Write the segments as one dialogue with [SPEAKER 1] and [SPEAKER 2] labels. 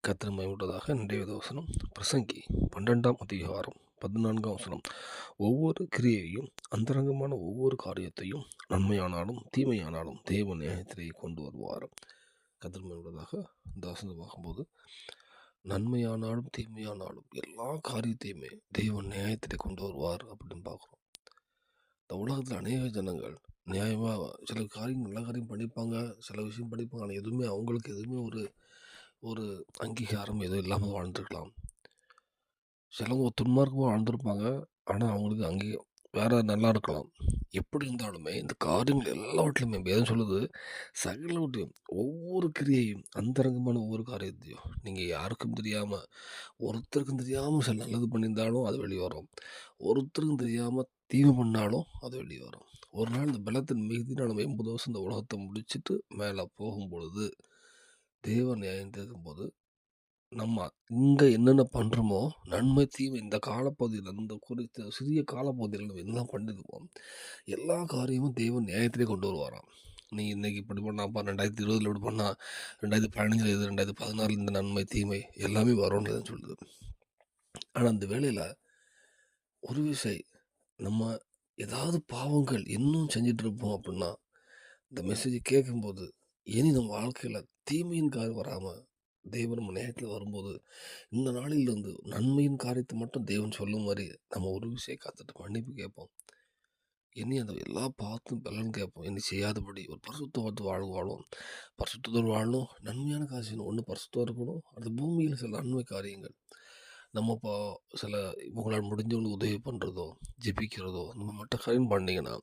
[SPEAKER 1] கர்த்தர் மகிமையுள்ளதாக. இன்றைய வசனம் பிரசங்கி 12ஆம் அதிகாரம் 14ஆம் வசனம். ஒவ்வொரு கிரியையும் அந்தரங்கமான ஒவ்வொரு காரியத்தையும் நன்மையானாலும் தீமையானாலும் தேவ நியாயத்திலே கொண்டு வருவார். கர்த்தர் மகிமையுள்ளதாக. இந்த வசனத்தை பார்க்கும்போது நன்மையானாலும் தீமையானாலும் எல்லா காரியத்தையுமே தேவன் நியாயத்திலே கொண்டு வருவார் அப்படின்னு பார்க்குறோம். இந்த உலகத்தில் அநேக ஜனங்கள் நியாயமாக சில காரியம் நல்ல காரியம் படிப்பாங்க, சில விஷயம் படிப்பாங்க. ஆனால் எதுவுமே அவங்களுக்கு எதுவுமே ஒரு ஒரு அங்கீகாரம் எதுவும் இல்லாமல் வாழ்ந்துருக்கலாம். சிலவங்க துன்மார்க்கமாக வாழ்ந்திருப்பாங்க. ஆனால் அவங்களுக்கு அங்கே வேற நல்லா இருக்கலாம். எப்படி இருந்தாலுமே இந்த காரியங்கள் எல்லாவற்றிலுமே வேதம் சொல்லுது, சகலவற்றையும் ஒவ்வொரு கிரியையும் அந்தரங்கமான ஒவ்வொரு காரியத்தையும் நீங்கள் யாருக்கும் தெரியாமல், ஒருத்தருக்கும் தெரியாமல் சில நல்லது பண்ணியிருந்தாலும் அது வெளியே வரும். ஒருத்தருக்கும் தெரியாமல் தீமை பண்ணாலும் அது வெளியே வரும். ஒரு நாள் இந்த பலத்தின் மிகுதினால் நம்ம 80 வருஷம் இந்த உலகத்தை முடிச்சுட்டு மேலே போகும்பொழுது தேவன் நியாயம் தீர்க்கும்போது நம்ம இங்க என்னென்ன பண்றோமோ, நன்மை, தீமை இந்த காலப்பகுதியில இந்த குறித்த சிறிய காலப்பகுதியில நம்ம என்னலாம் பண்ணிருக்கோம், எல்லா காரியமும் தேவன் நியாயத்திலே கொண்டு வருவாராம். நீ இன்னைக்கு இப்படி பண்ணாப்பா, 2020 இப்படி பண்ணா, 2015 இது, 2016 இந்த நன்மை, தீமை எல்லாமே வரும்ன்றதுன்னு சொல்லுது. ஆனா அந்த வேளையில ஒரு விசை நம்ம ஏதாவது பாவங்கள் இன்னும் செஞ்சுட்டு இருப்போம் அப்படின்னா, இந்த மெசேஜ் கேட்கும்போது, இனி நம்ம வாழ்க்கையில தீமையின் காரியம் வராம, தேவன் நம்ம நேரத்துல வரும்போது இந்த நாளிலிருந்து நன்மையின் காரியத்தை மட்டும் தேவன் சொல்லும் மாரி நம்ம ஒரு விஷயம் காத்துட்டு மன்னிப்பு கேட்போம். இனி அந்த எல்லா பாவத்தும் பலன் கேட்போம். இனி செய்யாதபடி ஒரு பரிசுத்தவான்ட்டு வாழ்வோம். பரிசுத்தத்தோடு வாழணும். நன்மையான காரியம் செய்யணும். ஒண்ணு பரிசுத்தம் இருக்கணும். அடுத்து பூமியில சில நன்மை காரியங்கள். நம்ம இப்போ சில உங்களால் முடிஞ்சவங்களுக்கு உதவி பண்ணுறதோ, ஜெபிக்கிறதோ, நம்ம மற்ற காரியம் பண்ணீங்கன்னா,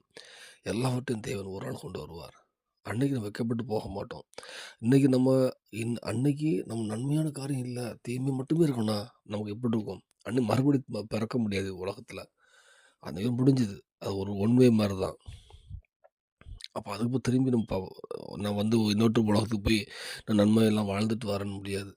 [SPEAKER 1] எல்லாவற்றையும் தேவன் ஒரு நாள் கொண்டு வருவார். அன்னைக்கு நம்ம வெட்கப்பட்டு போக மாட்டோம். இன்னைக்கு நம்ம அன்னைக்கு நம்ம நன்மையான காரியம் இல்ல, தீமை மட்டுமே இருக்கும்னா, நமக்கு எப்படி இருக்கும்? மறுபடியும் பிறக்க முடியாது உலகத்துல. அன்னைக்கு முடிஞ்சுது. அது ஒரு ஒன் வே மாரி தான். அப்ப அதுக்கு திரும்பி நான் வந்து இன்னொரு உலகத்துக்கு போய் நான் நன்மையெல்லாம் வாழ்ந்துட்டு வரேன்னு முடியாது.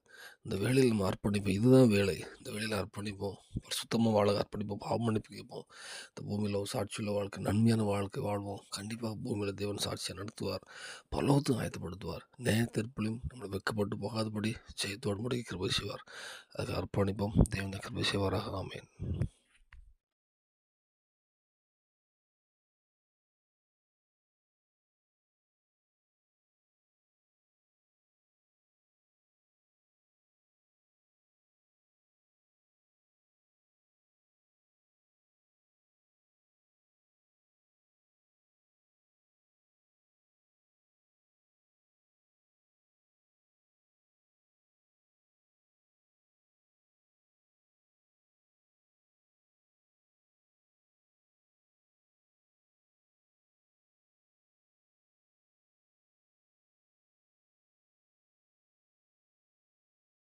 [SPEAKER 1] இந்த வேலையில நம்ம அர்ப்பணிப்போம். இதுதான் வேலை. இந்த வேலையில அர்ப்பணிப்போம். பரிசுத்தமா வாழ அர்ப்பணிப்போம். பாவ மன்னிப்பு கேட்போம். இந்த பூமியில ஒரு சாட்சியுள்ள வாழ்க்கை, நன்மையான வாழ்க்கை வாழ்வோம். கண்டிப்பா பூமியில தேவன் சாட்சியா நடத்துவார். பரலோகத்துக்கும் ஆயத்தப்படுத்துவார். நியாய தீர்ப்பிலும் நம்மள வெட்கப்பட்டு போகாதபடி ஜெயத்தோடு முடிய கிருபை செய்வார். அதுக்கு அர்ப்பணிப்போம். தேவன் கிருபை செய்வாராக. ஆமென்.